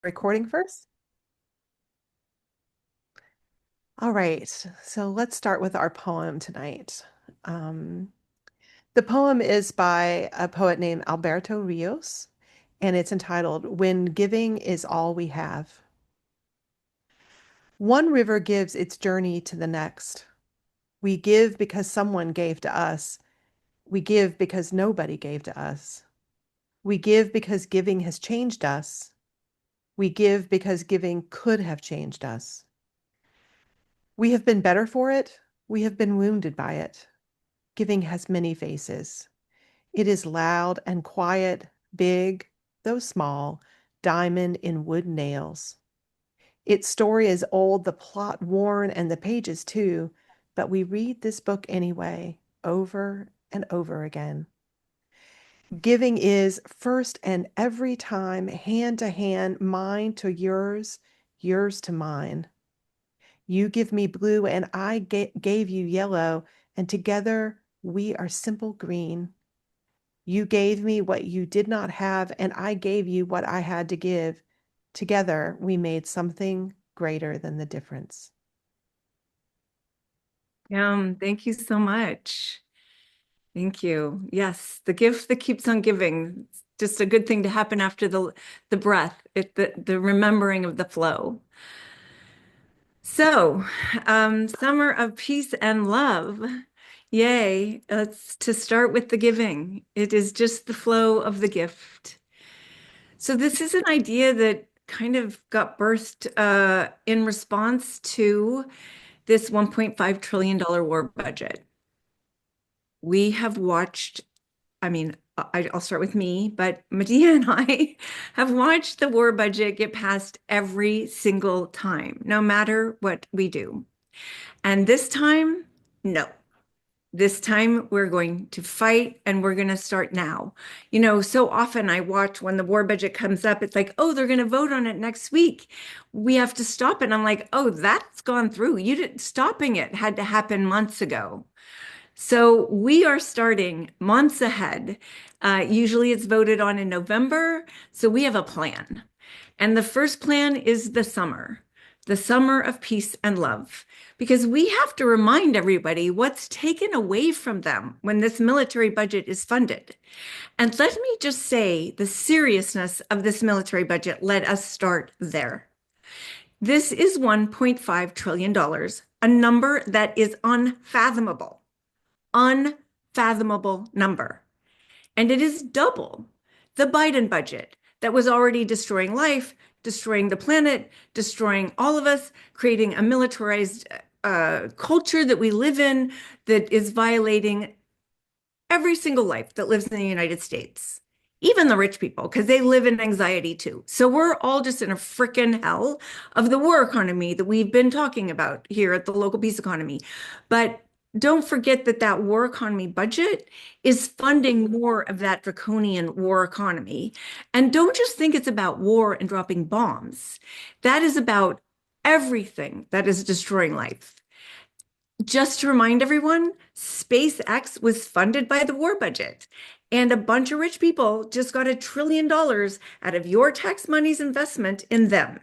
Recording first? All right, so let's start with our poem tonight. Um, the poem is by a poet named Alberto Rios, and it's entitled When Giving is All We Have. One river gives its journey to the next. We give because someone gave to us. We give because nobody gave to us. We give because giving has changed us. We give because giving could have changed us. We have been better for it. We have been wounded by it. Giving has many faces. It is loud and quiet, big, though small, diamond in wood nails. Its story is old, the plot worn, and the pages too, but we read this book anyway, over and over again. Giving is first and every time, hand to hand, mine to yours, yours to mine. You give me blue, and I gave you yellow, and together we are simple green. You gave me what you did not have, and I gave you what I had to give. Together we made something greater than the difference. Thank you so much. Thank you. Yes, the gift that keeps on giving. It's just a good thing to happen after the breath, the remembering of the flow. So, summer of peace and love. Yay. Let's to start with the giving. It is just the flow of the gift. So this is an idea that kind of got birthed in response to this $1.5 trillion war budget. We have watched, I'll start with me, but Medea and I have watched the war budget get passed every single time, no matter what we do. And this time, no. This time we're going to fight and we're going to start now. You know, so often I watch when the war budget comes up, it's like, oh, they're going to vote on it next week. We have to stop it. I'm like, oh, that's gone through. You didn't stopping it had to happen months ago. So we are starting months ahead. Usually it's voted on in November. So we have a plan. And the first plan is the summer of peace and love, because we have to remind everybody what's taken away from them when this military budget is funded. And let me just say the seriousness of this military budget. Let us start there. This is $1.5 trillion, a number that is unfathomable number. And it is double the Biden budget that was already destroying life, destroying the planet, destroying all of us, creating a militarized culture that we live in that is violating every single life that lives in the United States, even the rich people, because they live in anxiety too. So we're all just in a freaking hell of the war economy that we've been talking about here at the local peace economy. But don't forget that that war economy budget is funding more of that draconian war economy. And don't just think it's about war and dropping bombs. That is about everything that is destroying life. Just to remind everyone, SpaceX was funded by the war budget, and a bunch of rich people just got $1 trillion out of your tax money's investment in them.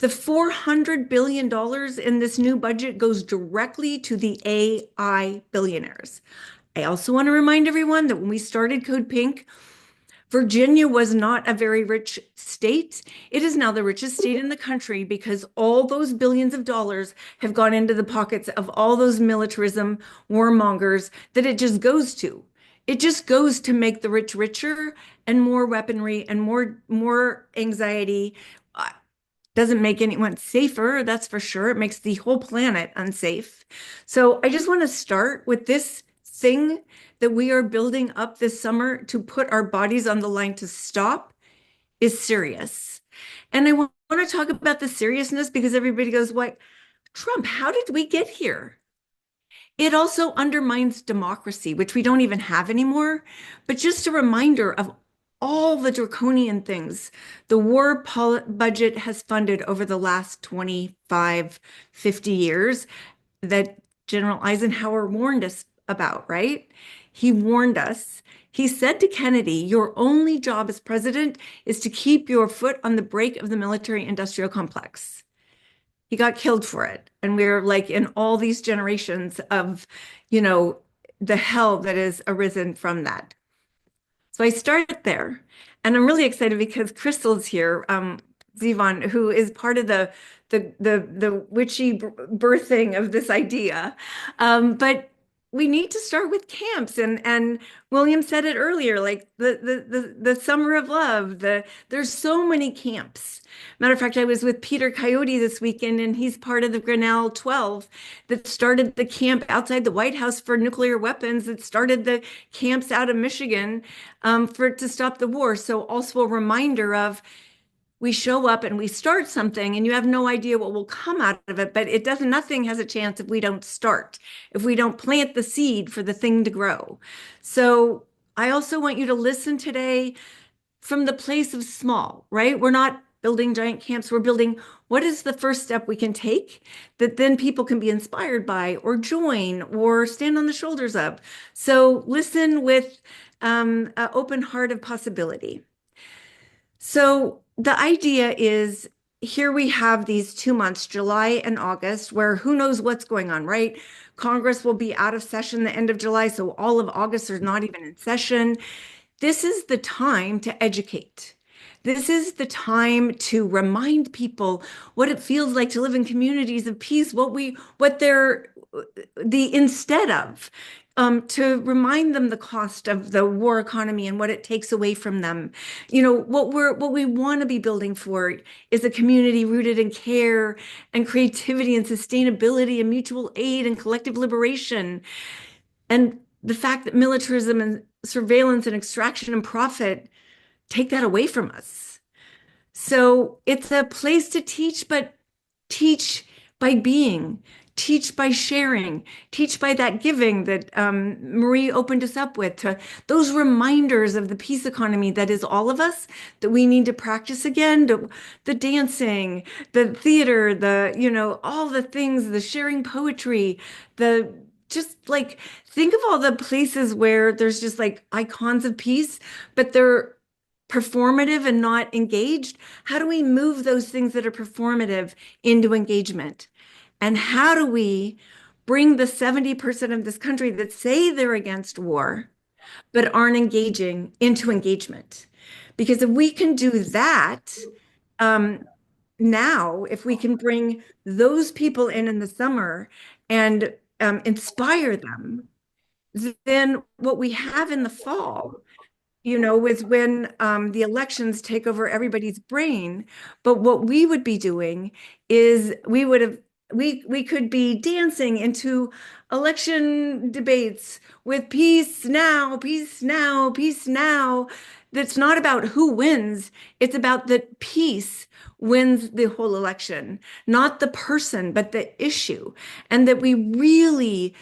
The $400 billion in this new budget goes directly to the AI billionaires. I also want to remind everyone that when we started Code Pink, Virginia was not a very rich state. It is now the richest state in the country because all those billions of dollars have gone into the pockets of all those militarism warmongers that it just goes to. It just goes to make the rich richer and more weaponry and more anxiety. Doesn't make anyone safer, that's for sure. It makes the whole planet unsafe. So I just want to start with this thing that we are building up this summer to put our bodies on the line to stop is serious. And I want to talk about the seriousness because everybody goes, what? Trump, how did we get here? It also undermines democracy, which we don't even have anymore. But just a reminder of all the draconian things the war budget has funded over the last 25, 50 years that General Eisenhower warned us about, right? He warned us He said to Kennedy, your only job as president is to keep your foot on the brake of the military industrial complex. He got killed for it. And we're like in all these generations of, you know, the hell that has arisen from that. So I started there. And I'm really excited because Crystal's here, Zevon, who is part of the witchy birthing of this idea. But we need to start with camps, and William said it earlier, like the summer of love. There's so many camps. Matter of fact, I was with Peter Coyote this weekend, and he's part of the Grinnell 12 that started the camp outside the White House for nuclear weapons, that started the camps out of Michigan for to stop the war. So also a reminder of we show up and we start something and you have no idea what will come out of it, but it doesn't, nothing has a chance if we don't start, if we don't plant the seed for the thing to grow. So I also want you to listen today from the place of small, right? We're not building giant camps. We're building what is the first step we can take that then people can be inspired by or join or stand on the shoulders of. So listen with an open heart of possibility. So the idea is here we have these 2 months, July and August, where who knows what's going on, right? Congress will be out of session the end of July, so all of August is not even in session. This is the time to educate. This is the time to remind people what it feels like to live in communities of peace, what they're the instead of, to remind them the cost of the war economy and what it takes away from them. You know, what we want to be building for is a community rooted in care and creativity and sustainability and mutual aid and collective liberation. And the fact that militarism and surveillance and extraction and profit take that away from us. So it's a place to teach, but teach by being, teach by sharing, teach by that giving that Marie opened us up with, to those reminders of the peace economy that is all of us that we need to practice again, the dancing, the theater, all the things, the sharing poetry, the just like think of all the places where there's just like icons of peace, but they're performative and not engaged. How do we move those things that are performative into engagement? And how do we bring the 70% of this country that say they're against war, but aren't engaging into engagement? Because if we can do that, um, now, if we can bring those people in the summer and inspire them, then what we have in the fall, is when the elections take over everybody's brain. But what we would be doing is we could be dancing into election debates with peace now, peace now, peace now. That's not about who wins. It's about that peace wins the whole election, not the person, but the issue. And that we really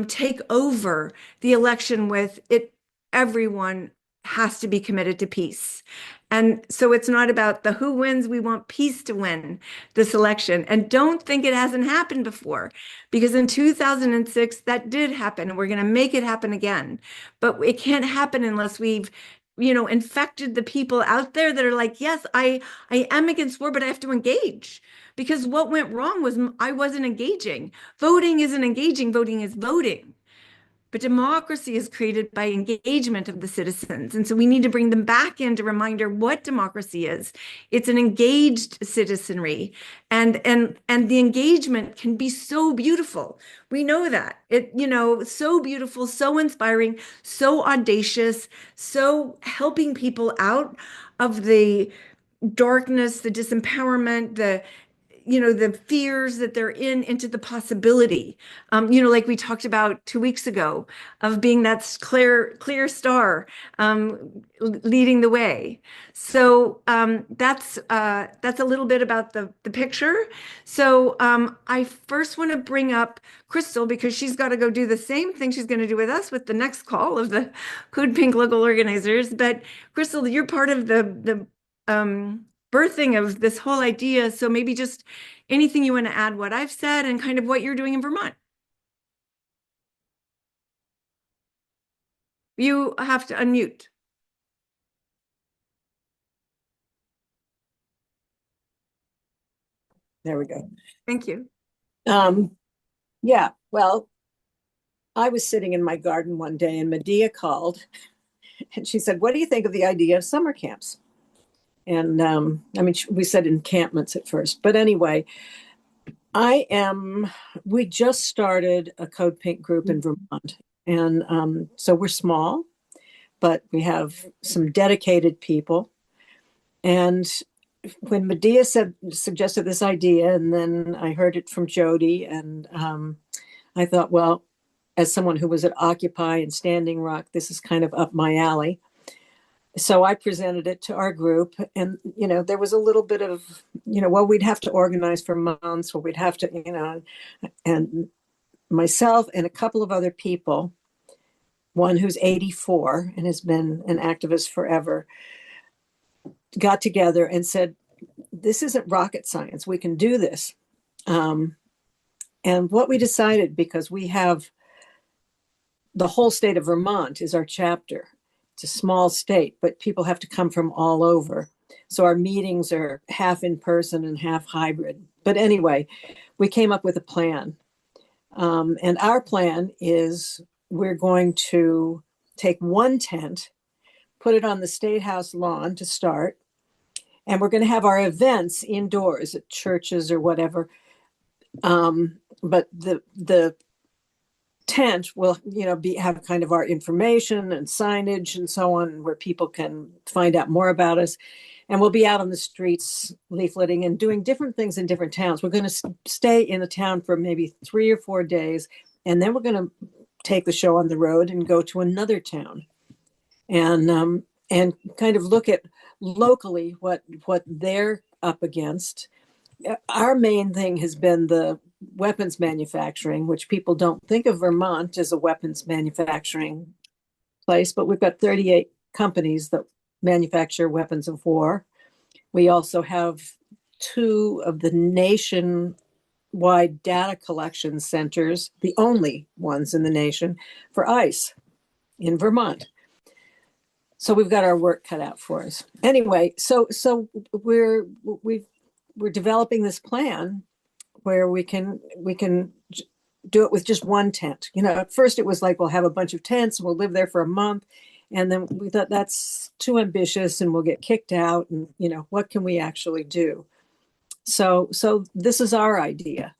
take over the election with it, everyone has to be committed to peace. And so it's not about the who wins. We want peace to win this election. And don't think it hasn't happened before, because in 2006, that did happen. And we're going to make it happen again. But it can't happen unless we've, infected the people out there that are like, yes, I am against war, but I have to engage. Because what went wrong was I wasn't engaging. Voting isn't engaging, voting is voting. But democracy is created by engagement of the citizens. And so we need to bring them back in to reminder what democracy is. It's an engaged citizenry. And the engagement can be so beautiful. We know that. So beautiful, so inspiring, so audacious, so helping people out of the darkness, the disempowerment, the fears that they're in, into the possibility, like we talked about 2 weeks ago, of being that clear star, leading the way. So that's a little bit about the picture. So I first want to bring up Crystal, because she's got to go do the same thing she's going to do with us with the next call of the Code Pink local organizers. But Crystal, you're part of the birthing of this whole idea. So maybe just anything you want to add what I've said and kind of what you're doing in Vermont. You have to unmute. There we go. Thank you. Um, yeah, well, I was sitting in my garden one day and Medea called and she said, "What do you think of the idea of summer camps?" And I mean, we said encampments at first, but anyway, we just started a Code Pink group in Vermont. And so we're small, but we have some dedicated people. And when Medea suggested this idea, and then I heard it from Jody, and I thought, well, as someone who was at Occupy and Standing Rock, this is kind of up my alley. So I presented it to our group, and there was a little bit of well, we'd have to organize for months, or we'd have to and myself and a couple of other people, one who's 84 and has been an activist forever, got together and said, "This isn't rocket science. We can do this." And what we decided, because we have the whole state of Vermont is our chapter. It's a small state, but people have to come from all over. So our meetings are half in person and half hybrid. But anyway, we came up with a plan. And our plan is we're going to take one tent, put it on the State House lawn to start, and we're going to have our events indoors at churches or whatever. But the tent will have kind of our information and signage and so on, where people can find out more about us, and we'll be out on the streets leafleting and doing different things in different towns. We're going to stay in a town for maybe 3 or 4 days, and then we're going to take the show on the road and go to another town, and kind of look at locally what they're up against. Our main thing has been the weapons manufacturing, which people don't think of Vermont as a weapons manufacturing place, but we've got 38 companies that manufacture weapons of war. We also have 2 of the nationwide data collection centers, the only ones in the nation for ICE in Vermont. So we've got our work cut out for us. Anyway, so we're developing this plan where we can do it with just one tent. At first it was like, we'll have a bunch of tents and we'll live there for a month. And then we thought that's too ambitious and we'll get kicked out. And, what can we actually do? So this is our idea.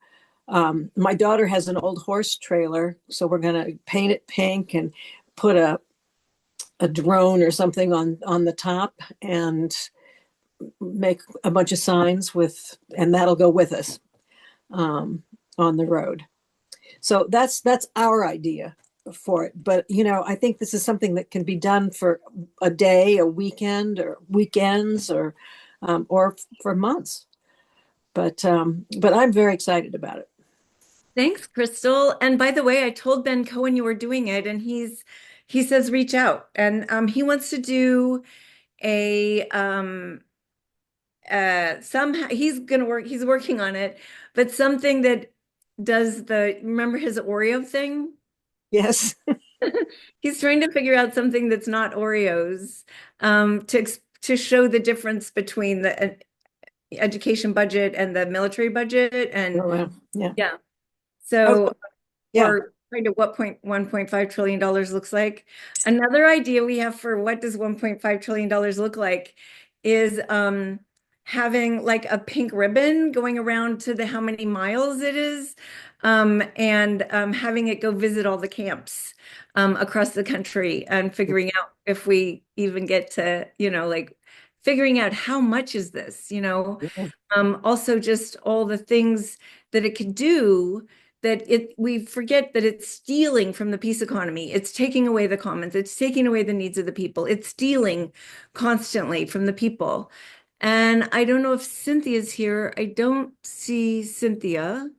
My daughter has an old horse trailer, so we're going to paint it pink and put a drone or something on the top and make a bunch of signs and that'll go with us on the road. So that's our idea for it. But I think this is something that can be done for a day, a weekend, or weekends, or for months. But I'm very excited about it. Thanks, Crystal. And by the way, I told Ben Cohen you were doing it, and he says reach out, and he wants to do a somehow he's working on it, but something that does remember his Oreo thing? Yes. He's trying to figure out something that's not Oreos, to show the difference between the education budget and the military budget. And Oh, yeah. yeah, so Yeah. or kind of what $1.5 trillion looks like. Another idea we have for what does $1.5 trillion look like is having like a pink ribbon going around to the how many miles it is, and having it go visit all the camps across the country, and figuring out if we even get to, like figuring out how much is this, Yeah. also just all the things that it could do, that we forget that it's stealing from the peace economy. It's taking away the commons. It's taking away the needs of the people. It's stealing constantly from the people. And I don't know if Cynthia's here. I don't see Cynthia.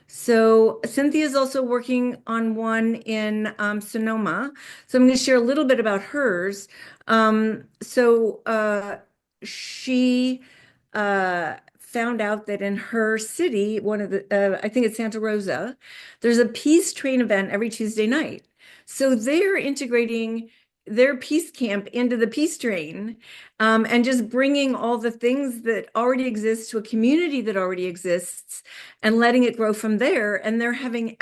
So Cynthia is also working on one in Sonoma. So I'm going to share a little bit about hers. She found out that in her city, one of the, I think it's Santa Rosa, there's a peace train event every Tuesday night. So they're integrating their peace camp into the peace train, and just bringing all the things that already exist to a community that already exists and letting it grow from there. And they're having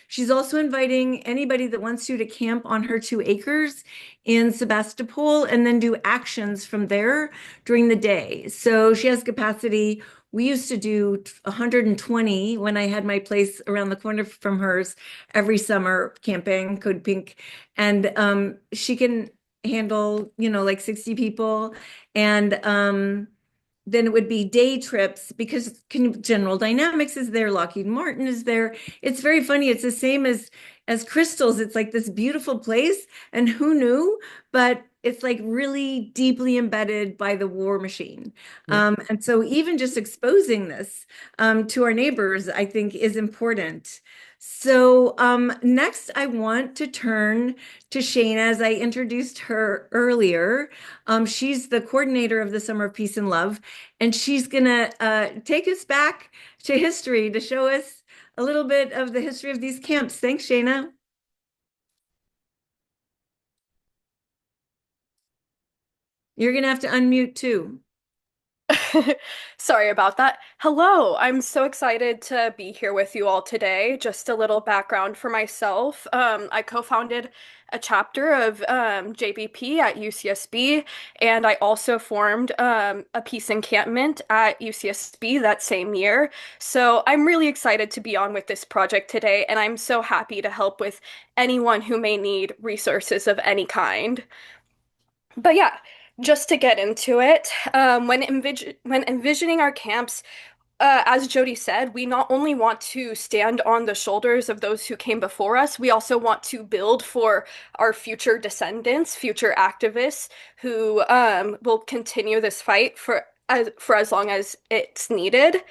she's also inviting anybody that wants to camp on her 2 acres in Sebastopol and then do actions from there during the day. So she has capacity. We used to do 120 when I had my place around the corner from hers every summer camping, Code Pink. And she can handle, like 60 people. And then it would be day trips because General Dynamics is there, Lockheed Martin is there. It's very funny. It's the same as Crystals. It's like this beautiful place, and who knew? But it's like really deeply embedded by the war machine. And so even just exposing this to our neighbors, I think, is important. So next, I want to turn to Shayna, as I introduced her earlier. She's the coordinator of the Summer of Peace and Love, and she's gonna take us back to history to show us a little bit of the history of these camps. Thanks, Shayna. You're gonna have to unmute too. Sorry about that. Hello, I'm so excited to be here with you all today. Just a little background for myself. I co-founded a chapter of JBP at UCSB, and I also formed a peace encampment at UCSB that same year. So I'm really excited to be on with this project today, and I'm so happy to help with anyone who may need resources of any kind. But yeah, just to get into it, when envisioning our camps, as Jody said, we not only want to stand on the shoulders of those who came before us, we also want to build for our future descendants, future activists who will continue this fight for as long as it's needed.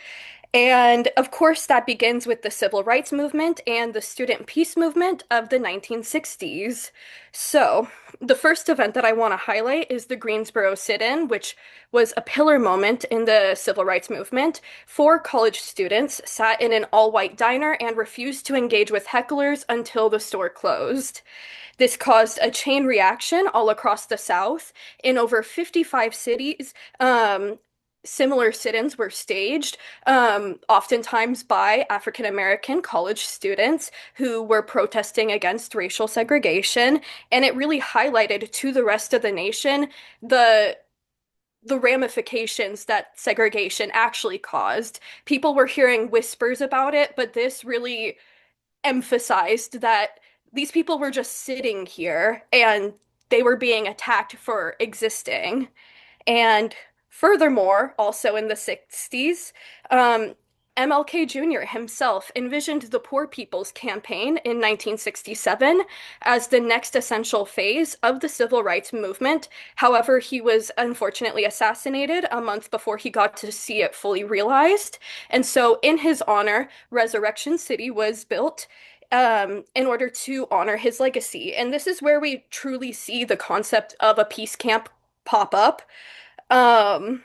And of course, that begins with the civil rights movement and the student peace movement of the 1960s. So, the first event that I want to highlight is the Greensboro sit-in, which was a pillar moment in the civil rights movement. 4 college students sat in an all-white diner and refused to engage with hecklers until the store closed. This caused a chain reaction all across the South. In over 55 cities, similar sit-ins were staged, oftentimes by African American college students who were protesting against racial segregation, and it really highlighted to the rest of the nation the ramifications that segregation actually caused. People were hearing whispers about it, but this really emphasized that these people were just sitting here and they were being attacked for existing. And furthermore, also in the 60s, MLK Jr. himself envisioned the Poor People's Campaign in 1967 as the next essential phase of the civil rights movement. However, he was unfortunately assassinated a month before he got to see it fully realized. And so, in his honor, Resurrection City was built in order to honor his legacy. And this is where we truly see the concept of a peace camp pop up. Um,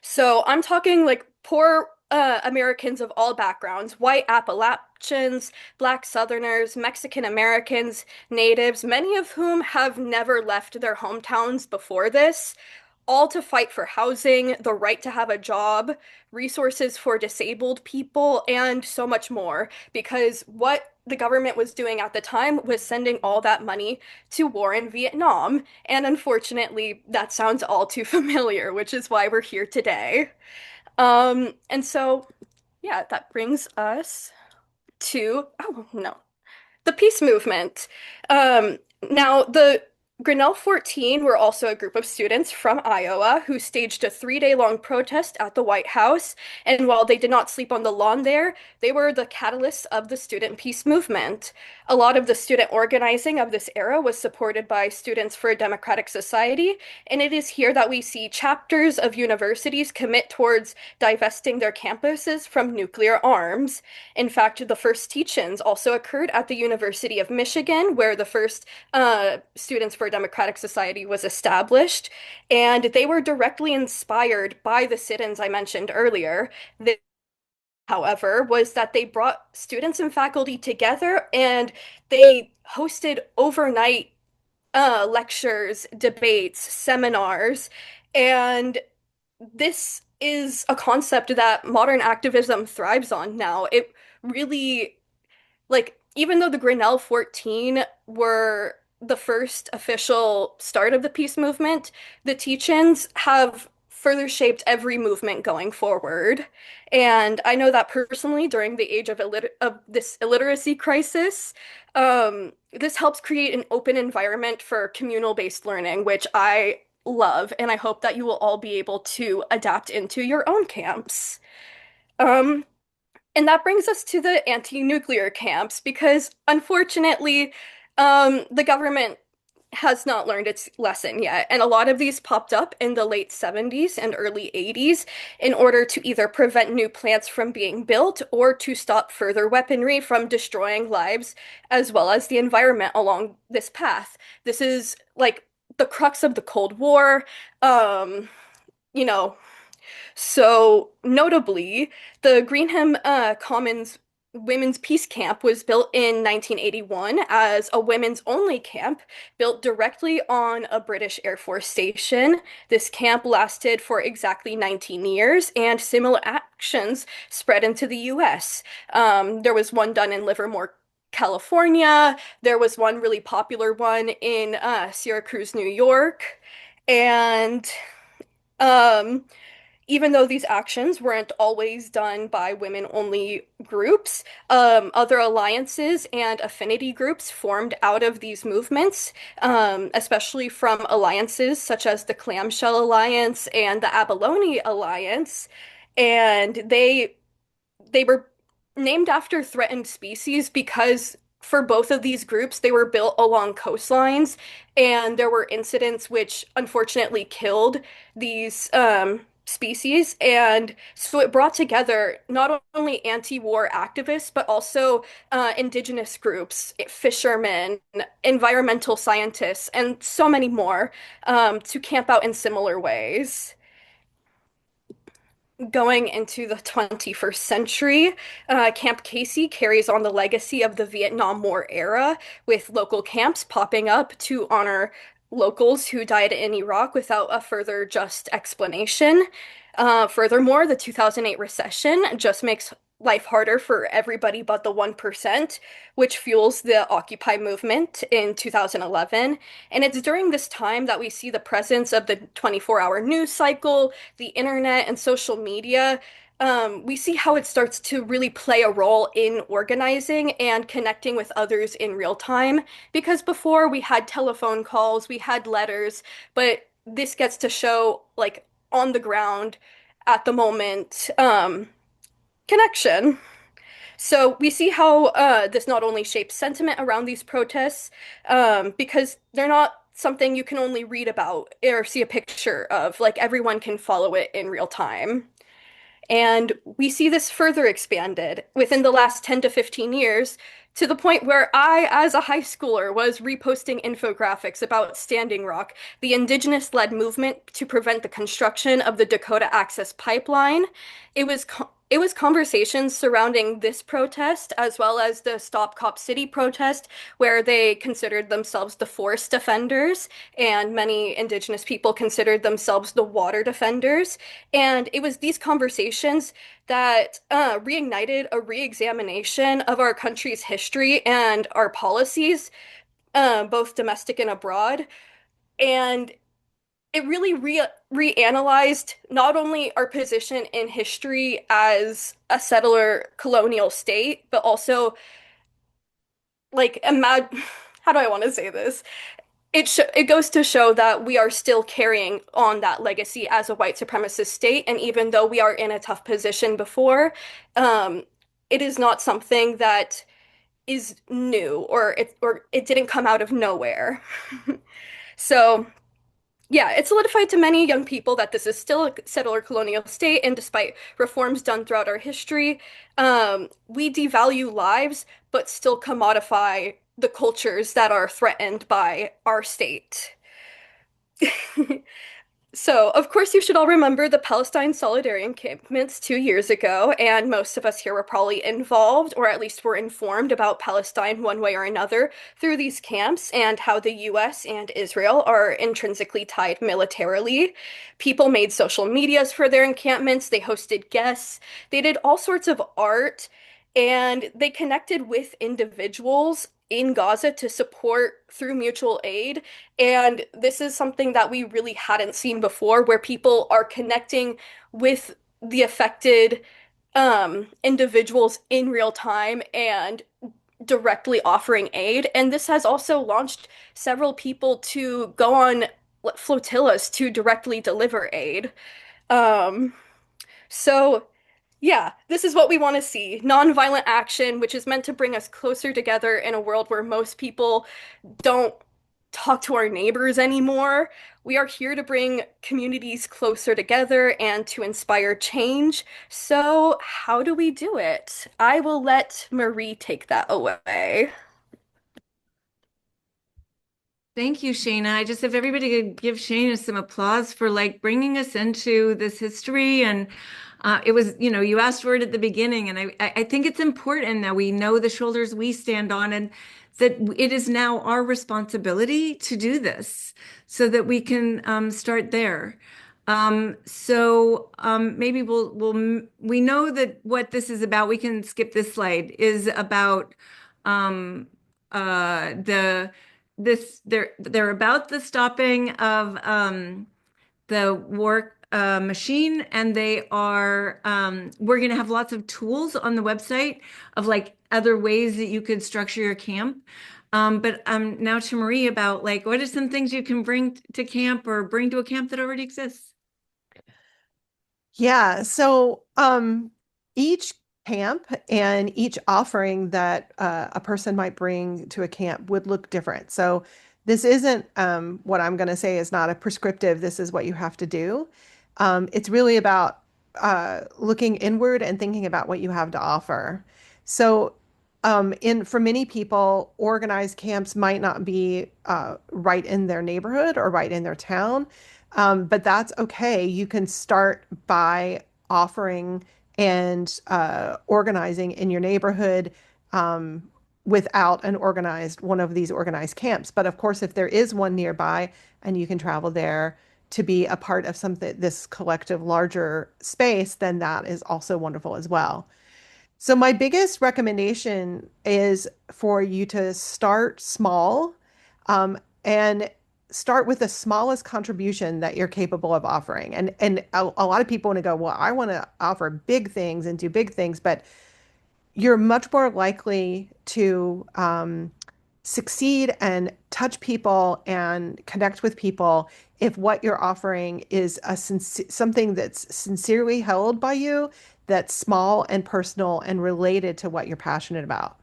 so I'm talking like poor Americans of all backgrounds, white Appalachians, black Southerners, Mexican Americans, natives, many of whom have never left their hometowns before this, all to fight for housing, the right to have a job, resources for disabled people, and so much more. Because what the government was doing at the time was sending all that money to war in Vietnam. And unfortunately, that sounds all too familiar, which is why we're here today. And so, yeah, that brings us to, oh no, the peace movement. Um, Now, the Grinnell 14 were also a group of students from Iowa who staged a 3-day long protest at the White House. And while they did not sleep on the lawn there, they were the catalysts of the student peace movement. A lot of the student organizing of this era was supported by Students for a Democratic Society. And it is here that we see chapters of universities commit towards divesting their campuses from nuclear arms. In fact, the first teach-ins also occurred at the University of Michigan, where the first Students for a Democratic Society was established, and they were directly inspired by the sit-ins I mentioned earlier. however, was that they brought students and faculty together and they hosted overnight lectures, debates, seminars, and this is a concept that modern activism thrives on now. It really, like, even though the Grinnell 14 were the first official start of the peace movement, the teach-ins have further shaped every movement going forward. And I know that personally, during the age of, of this illiteracy crisis, this helps create an open environment for communal-based learning, which I love, and I hope that you will all be able to adapt into your own camps. Um, and that brings us to the anti-nuclear camps, because unfortunately, the government has not learned its lesson yet. And a lot of these popped up in the late 70s and early 80s in order to either prevent new plants from being built or to stop further weaponry from destroying lives as well as the environment along this path. This is like the crux of the Cold War. Um, you know, so, notably, the Greenham Commons Women's Peace Camp was built in 1981 as a women's only camp built directly on a British Air Force station. This camp lasted for exactly 19 years, and similar actions spread into the US. There was one done in Livermore, California. There was one really popular one in Syracuse, New York. And um, even though these actions weren't always done by women-only groups, other alliances and affinity groups formed out of these movements, especially from alliances such as the Clamshell Alliance and the Abalone Alliance. And they were named after threatened species because for both of these groups, they were built along coastlines, and there were incidents which unfortunately killed these species. And so it brought together not only anti-war activists, but also indigenous groups, fishermen, environmental scientists, and so many more to camp out in similar ways. Going into the 21st century, Camp Casey carries on the legacy of the Vietnam War era, with local camps popping up to honor locals who died in Iraq without a further just explanation. Furthermore, the 2008 recession just makes life harder for everybody but the 1%, which fuels the Occupy movement in 2011. And it's during this time that we see the presence of the 24-hour news cycle, the internet, and social media. We see how it starts to really play a role in organizing and connecting with others in real time. Because before we had telephone calls, we had letters, but this gets to show like on the ground at the moment connection. So we see how this not only shapes sentiment around these protests, because they're not something you can only read about or see a picture of, like everyone can follow it in real time. And we see this further expanded within the last 10 to 15 years to the point where I, as a high schooler, was reposting infographics about Standing Rock, the indigenous-led movement to prevent the construction of the Dakota Access Pipeline. It was conversations surrounding this protest as well as the Stop Cop City protest, where they considered themselves the forest defenders, and many indigenous people considered themselves the water defenders. And it was these conversations that reignited a re-examination of our country's history and our policies, both domestic and abroad. And it really reanalyzed not only our position in history as a settler colonial state, but also like imagine how do I want to say this? It goes to show that we are still carrying on that legacy as a white supremacist state, and even though we are in a tough position before, um, it is not something that is new or it didn't come out of nowhere. So. Yeah, it solidified to many young people that this is still a settler colonial state, and despite reforms done throughout our history, we devalue lives, but still commodify the cultures that are threatened by our state. So, of course, you should all remember the Palestine Solidarity encampments 2 years ago, and most of us here were probably involved, or at least were informed about Palestine one way or another through these camps and how the US and Israel are intrinsically tied militarily. People made social medias for their encampments, they hosted guests, they did all sorts of art, and they connected with individuals in Gaza to support through mutual aid. And this is something that we really hadn't seen before, where people are connecting with the affected individuals in real time and directly offering aid. And this has also launched several people to go on flotillas to directly deliver aid. Um, so yeah, this is what we want to see. Nonviolent action, which is meant to bring us closer together in a world where most people don't talk to our neighbors anymore. We are here to bring communities closer together and to inspire change. So, how do we do it? I will let Marie take that away. Thank you, Shayna. I just, if everybody could give Shayna some applause for like bringing us into this history. And it was, you asked for it at the beginning, and I think it's important that we know the shoulders we stand on, and that it is now our responsibility to do this so that we can start there. Maybe we know that what this is about. We can skip this slide, is about um, the this they're about the stopping of the war machine, and they are we're going to have lots of tools on the website of like other ways that you could structure your camp. But now to Marie about like what are some things you can bring to camp or bring to a camp that already exists? Yeah, so each camp and each offering that a person might bring to a camp would look different. So this isn't what I'm going to say is not a prescriptive, this is what you have to do. It's really about looking inward and thinking about what you have to offer. So in for many people, organized camps might not be right in their neighborhood or right in their town. But that's okay. You can start by offering and organizing in your neighborhood um, without an organized one of these organized camps. But of course, if there is one nearby and you can travel there to be a part of something, this collective larger space, then that is also wonderful as well. So my biggest recommendation is for you to start small, and start with the smallest contribution that you're capable of offering. And a lot of people want to go, well, I want to offer big things and do big things, but you're much more likely to succeed and touch people and connect with people if what you're offering is something that's sincerely held by you, that's small and personal and related to what you're passionate about.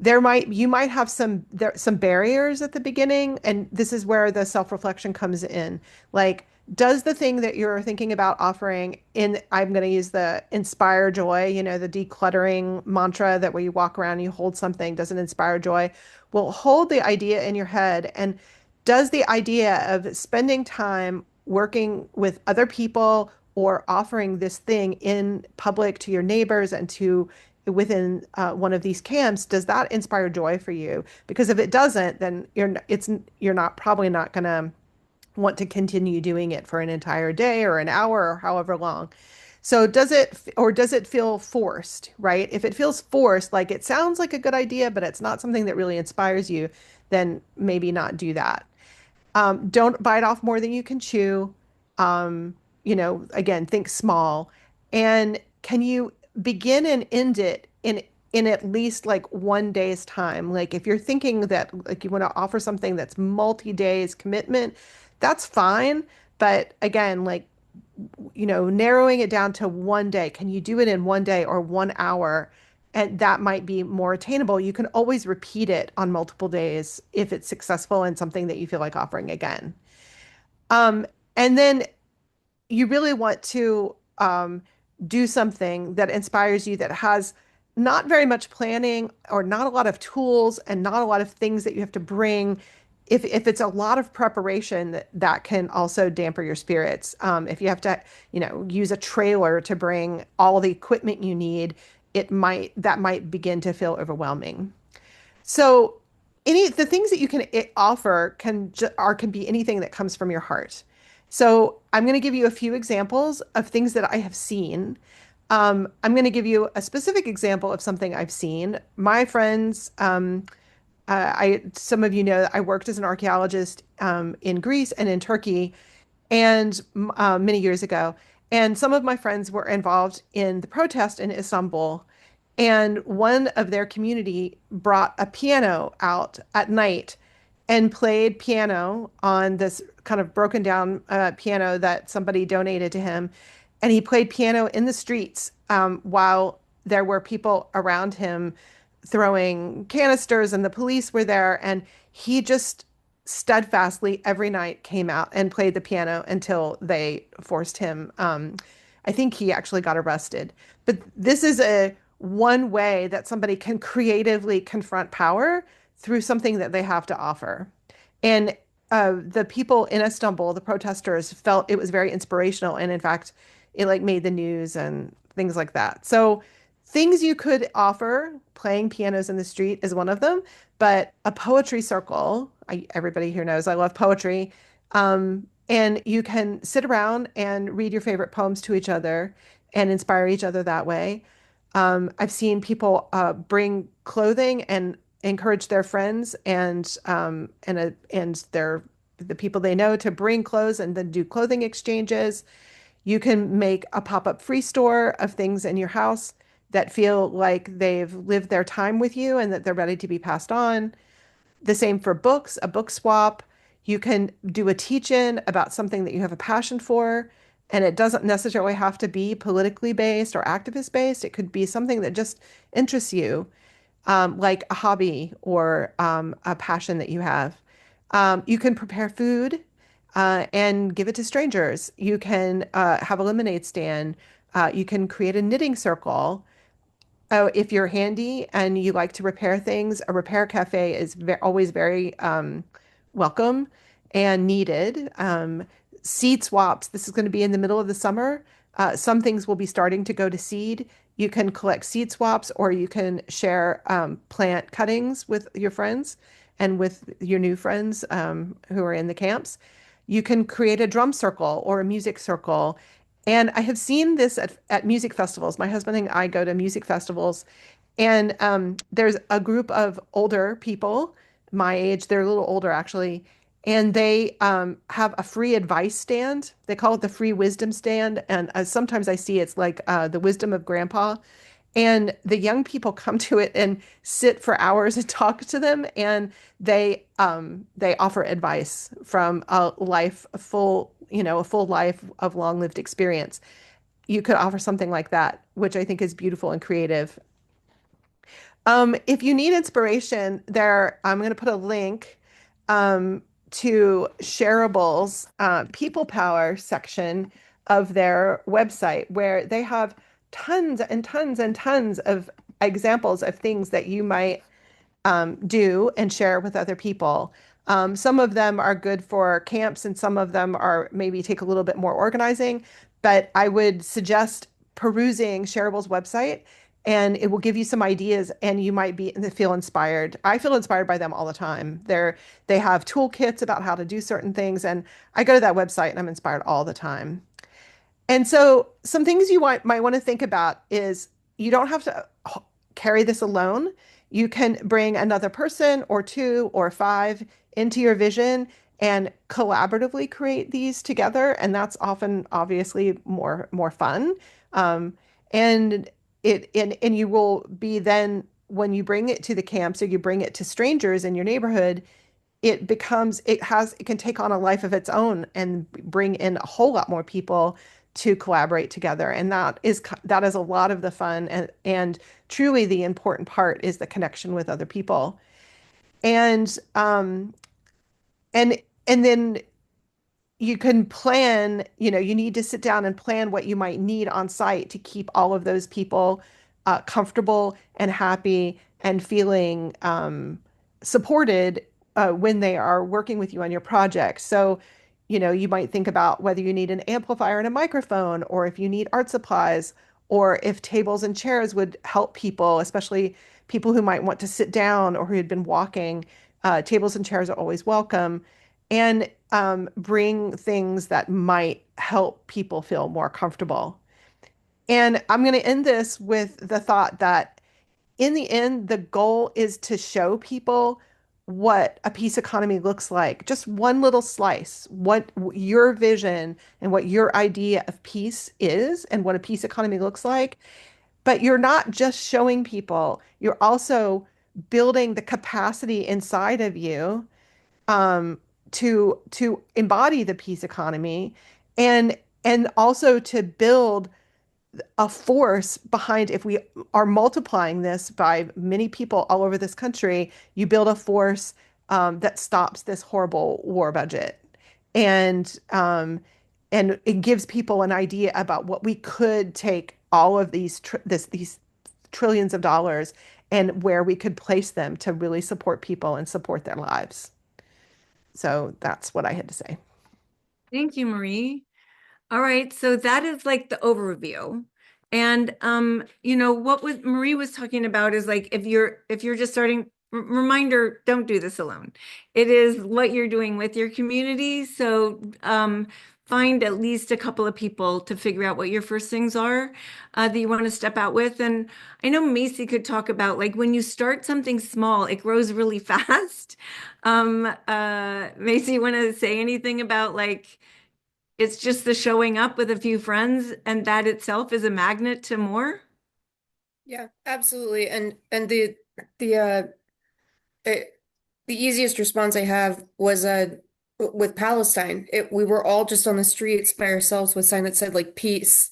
You might have some barriers at the beginning, and this is where the self-reflection comes in. Like, does the thing that you're thinking about offering in, I'm going to use the inspire joy, the decluttering mantra that where you walk around and you hold something, does it inspire joy? Well, hold the idea in your head, and does the idea of spending time working with other people or offering this thing in public to your neighbors and to within one of these camps, does that inspire joy for you? Because if it doesn't, then you're not probably not going to want to continue doing it for an entire day or an hour or however long. So does it feel forced, right? If it feels forced, like it sounds like a good idea, but it's not something that really inspires you, then maybe not do that. Don't bite off more than you can chew. Again, think small. And can you begin and end it in at least like one day's time? Like if you're thinking that like you want to offer something that's multi-days commitment, that's fine. But again, like narrowing it down to one day. Can you do it in one day or 1 hour? And that might be more attainable. You can always repeat it on multiple days if it's successful and something that you feel like offering again. And then you really want to do something that inspires you that has not very much planning or not a lot of tools and not a lot of things that you have to bring. if it's a lot of preparation, that can also damper your spirits. If you have to, use a trailer to bring all the equipment you need, that might begin to feel overwhelming. So any the things that you can offer can be anything that comes from your heart. So I'm going to give you a few examples of things that I have seen. I'm going to give you a specific example of something I've seen. My friends, some of you know that I worked as an archaeologist in Greece and in Turkey, and many years ago. And some of my friends were involved in the protest in Istanbul. And one of their community brought a piano out at night and played piano on this kind of broken down piano that somebody donated to him. And he played piano in the streets while there were people around him throwing canisters, and the police were there. And he just steadfastly every night came out and played the piano until they forced him. I think he actually got arrested. But this is a one way that somebody can creatively confront power through something that they have to offer. And the people in Istanbul, the protesters, felt it was very inspirational. And in fact, it like made the news and things like that. So things you could offer, playing pianos in the street is one of them, but a poetry circle, everybody here knows I love poetry. And you can sit around and read your favorite poems to each other and inspire each other that way. I've seen people bring clothing and encourage their friends and the people they know to bring clothes and then do clothing exchanges. You can make a pop-up free store of things in your house that feel like they've lived their time with you and that they're ready to be passed on. The same for books, a book swap. You can do a teach-in about something that you have a passion for, and it doesn't necessarily have to be politically based or activist based. It could be something that just interests you, like a hobby or a passion that you have. You can prepare food and give it to strangers. You can have a lemonade stand. You can create a knitting circle. Oh, if you're handy and you like to repair things, a repair cafe is always very welcome and needed. Seed swaps. This is going to be in the middle of the summer. Some things will be starting to go to seed. You can collect seed swaps, or you can share plant cuttings with your friends and with your new friends who are in the camps. You can create a drum circle or a music circle. And I have seen this at music festivals. My husband and I go to music festivals, and there's a group of older people, my age, they're a little older actually, and they have a free advice stand. They call it the free wisdom stand. And sometimes I see it's like the wisdom of grandpa. And the young people come to it and sit for hours and talk to them, and they offer advice from a life full, a full life of long-lived experience. You could offer something like that, which I think is beautiful and creative. If you need inspiration, I'm going to put a link to Shareable's People Power section of their website, where they have tons and tons and tons of examples of things that you might do and share with other people. Some of them are good for camps, and some of them are maybe take a little bit more organizing. But I would suggest perusing Shareable's website, and it will give you some ideas, and you might feel inspired. I feel inspired by them all the time. They have toolkits about how to do certain things, and I go to that website and I'm inspired all the time. And so some things might want to think about is you don't have to carry this alone. You can bring another person or two or five into your vision and collaboratively create these together. And that's often obviously more fun. And and you will be then when you bring it to the camps or you bring it to strangers in your neighborhood, it can take on a life of its own and bring in a whole lot more people to collaborate together. And that is a lot of the fun, and truly the important part is the connection with other people. And and and then you can plan, you need to sit down and plan what you might need on site to keep all of those people comfortable and happy and feeling supported when they are working with you on your project. So, you might think about whether you need an amplifier and a microphone, or if you need art supplies, or if tables and chairs would help people, especially people who might want to sit down or who had been walking. Tables and chairs are always welcome. And bring things that might help people feel more comfortable. And I'm going to end this with the thought that in the end, the goal is to show people what a peace economy looks like. Just one little slice, what your vision and what your idea of peace is and what a peace economy looks like. But you're not just showing people, you're also building the capacity inside of you um, to embody the peace economy and also to build a force behind. If we are multiplying this by many people all over this country, you build a force that stops this horrible war budget. And it gives people an idea about what we could take all of these trillions of dollars and where we could place them to really support people and support their lives. So that's what I had to say. Thank you, Marie. All right, so that is like the overview. And what Marie was talking about is like if you're just starting, reminder, don't do this alone. It is what you're doing with your community. So find at least a couple of people to figure out what your first things are that you want to step out with. And I know Macy could talk about like when you start something small, it grows really fast. Macy, you want to say anything about like it's just the showing up with a few friends, and that itself is a magnet to more? Yeah, absolutely. And the uh it, the easiest response I have was with Palestine. We were all just on the streets by ourselves with a sign that said like peace.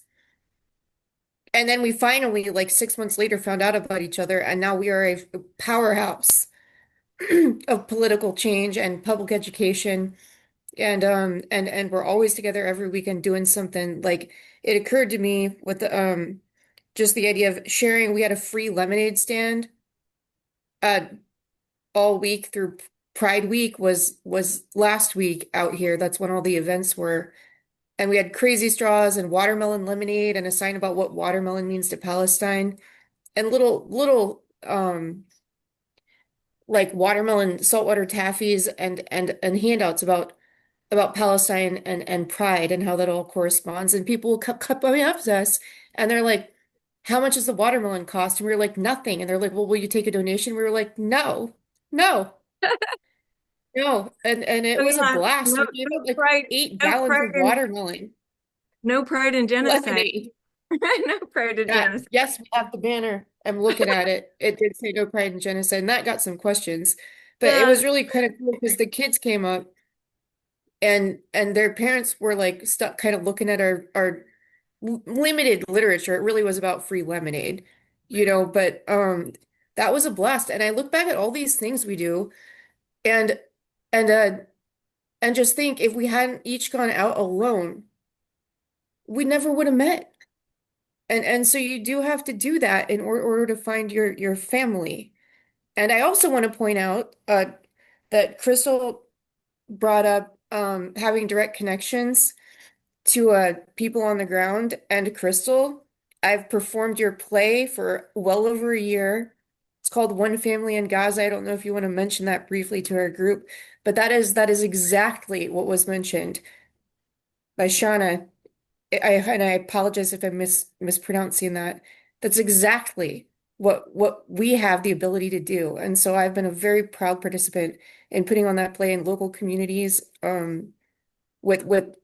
And then we finally, like 6 months later, found out about each other, and now we are a powerhouse of political change and public education. And we're always together every weekend doing something. Like it occurred to me with the just the idea of sharing. We had a free lemonade stand uh all week through Pride Week was last week out here. That's when all the events were. And we had crazy straws and watermelon lemonade and a sign about what watermelon means to Palestine and little like watermelon saltwater taffies and handouts about Palestine and pride and how that all corresponds. And people kept coming up to us and they're like, how much does the watermelon cost? And we were like, nothing. And they're like, well, will you take a donation? We were like, no, no, no. And it Oh was a yeah, blast. no, We gave no out like pride, 8 gallons of watermelon no pride in genocide. lemonade. No pride in Yeah, genocide. yes, we have the banner. I'm looking at it. It did say no pride in genocide, and that got some questions. But it Yeah. was really kind of cool because the kids came up and their parents were like stuck kind of looking at our limited literature. It really was about free lemonade, but that was a blast. And I look back at all these things we do and and uh and just think if we hadn't each gone out alone, we never would have met. And so you do have to do that in order to find your family. And I also want to point out that Crystal brought up having direct connections to people on the ground. And Crystal, I've performed your play for well over a year. It's called One Family in Gaza. I don't know if you want to mention that briefly to our group, but that is exactly what was mentioned by Shauna. And I apologize if I'm mispronouncing that. That's exactly what we have the ability to do. And so I've been a very proud participant in putting on that play in local communities, with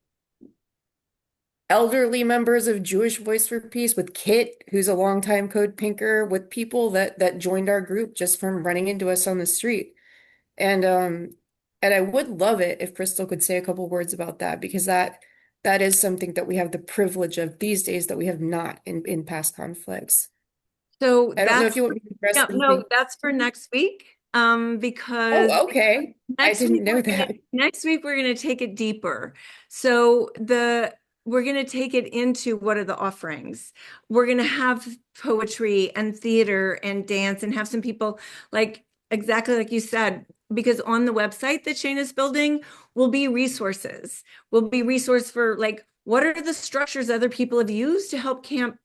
elderly members of Jewish Voice for Peace, with Kit, who's a longtime code pinker, with people that joined our group just from running into us on the street. And I would love it if Crystal could say a couple words about that because that is something that we have the privilege of these days that we have not in past conflicts. So I don't know if that's you want me to address yeah, no, anything. that's for next week. Because Oh, okay. I next didn't week know that. we're gonna take it deeper. So we're gonna take it into what are the offerings. We're gonna have poetry and theater and dance and have some people like exactly like you said, because on the website that Shayna's building will be resources. Will be resource for like, what are the structures other people have used to help camp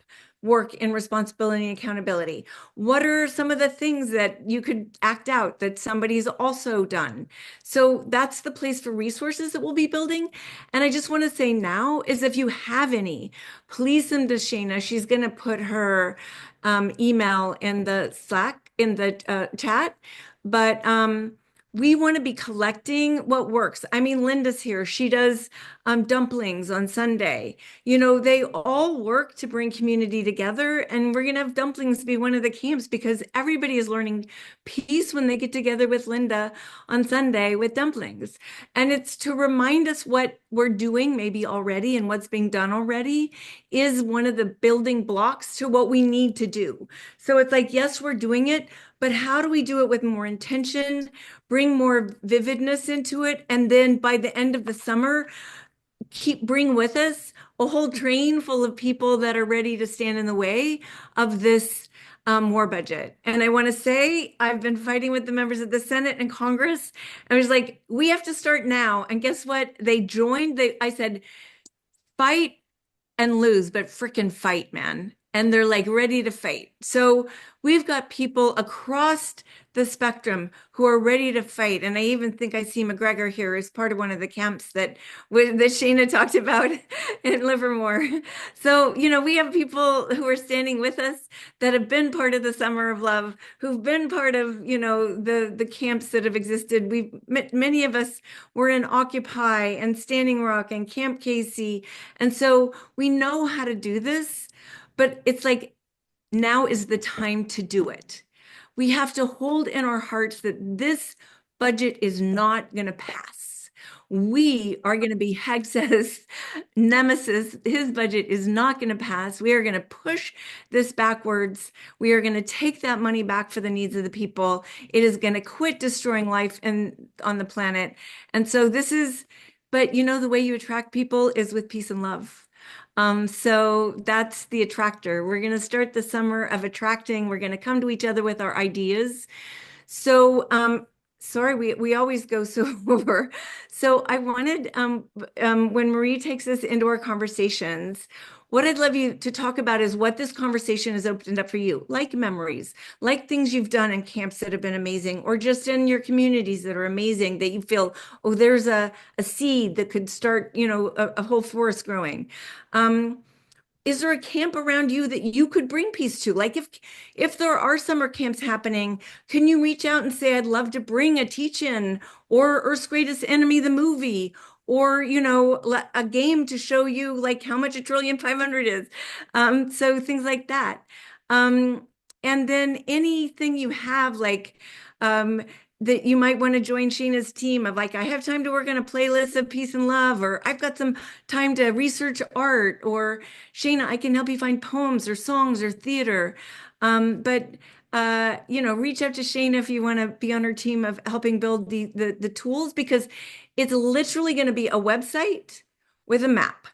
work in responsibility and accountability? What are some of the things that you could act out that somebody's also done? So that's the place for resources that we'll be building. And I just want to say now is if you have any, please send to Shayna. She's going to put her email in the Slack, in the chat. But we want to be collecting what works. I mean, Linda's here. She does dumplings on Sunday. You know, they all work to bring community together. And we're going to have dumplings be one of the camps because everybody is learning peace when they get together with Linda on Sunday with dumplings. And it's to remind us what we're doing maybe already and what's being done already is one of the building blocks to what we need to do. So it's like, yes, we're doing it, but how do we do it with more intention, bring more vividness into it, and then by the end of the summer, bring with us a whole train full of people that are ready to stand in the way of this war budget. And I want to say, I've been fighting with the members of the Senate and Congress. I was like, we have to start now. And guess what? They joined. I said, fight and lose, but frickin' fight, man. And they're like ready to fight. So we've got people across the spectrum who are ready to fight. And I even think I see McGregor here as part of one of the camps that Shayna talked about in Livermore. So, you know, we have people who are standing with us that have been part of the Summer of Love, who've been part of, you know, the camps that have existed. Many of us were in Occupy and Standing Rock and Camp Casey. And so we know how to do this, but it's like, now is the time to do it. We have to hold in our hearts that this budget is not going to pass. We are going to be Hegseth's nemesis. His budget is not going to pass. We are going to push this backwards. We are going to take that money back for the needs of the people. It is going to quit destroying life on the planet. And so this is, but you know, the way you attract people is with peace and love. So that's the attractor. We're going to start the summer of attracting. We're going to come to each other with our ideas. So, sorry, we always go so over. So I wanted, when Marie takes us into our conversations, what I'd love you to talk about is what this conversation has opened up for you, like memories, like things you've done in camps that have been amazing, or just in your communities that are amazing, that you feel, oh, there's a seed that could start, you know, a whole forest growing. Is there a camp around you that you could bring peace to? Like if there are summer camps happening, can you reach out and say, I'd love to bring a teach-in or Earth's Greatest Enemy, the movie, or, you know, a game to show you like how much 1,500,000,000 is. So things like that. And then anything you have like, that you might want to join Sheena's team of like, I have time to work on a playlist of peace and love, or I've got some time to research art, or Sheena, I can help you find poems or songs or theater. But you know, reach out to Shayna if you want to be on her team of helping build the tools, because it's literally going to be a website with a map.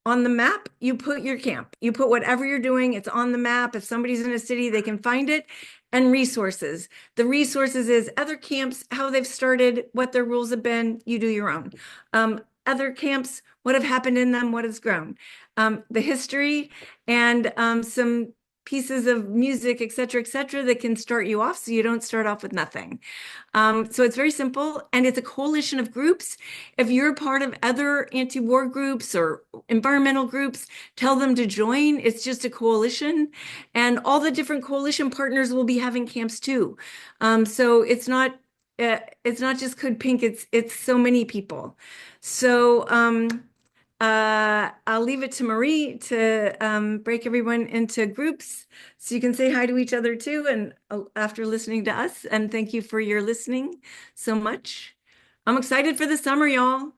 On the map, you put your camp, you put whatever you're doing, it's on the map. If somebody's in a city, they can find it. And resources. The resources is other camps, how they've started, what their rules have been, you do your own. Other camps, what have happened in them, what has grown. The history and some pieces of music, et cetera, that can start you off so you don't start off with nothing. So it's very simple, and it's a coalition of groups. If you're part of other anti-war groups or environmental groups, tell them to join. It's just a coalition, and all the different coalition partners will be having camps too. So it's not just Code Pink. It's so many people. So I'll leave it to Marie to break everyone into groups so you can say hi to each other too, and after listening to us. And thank you for your listening so much. I'm excited for the summer, y'all.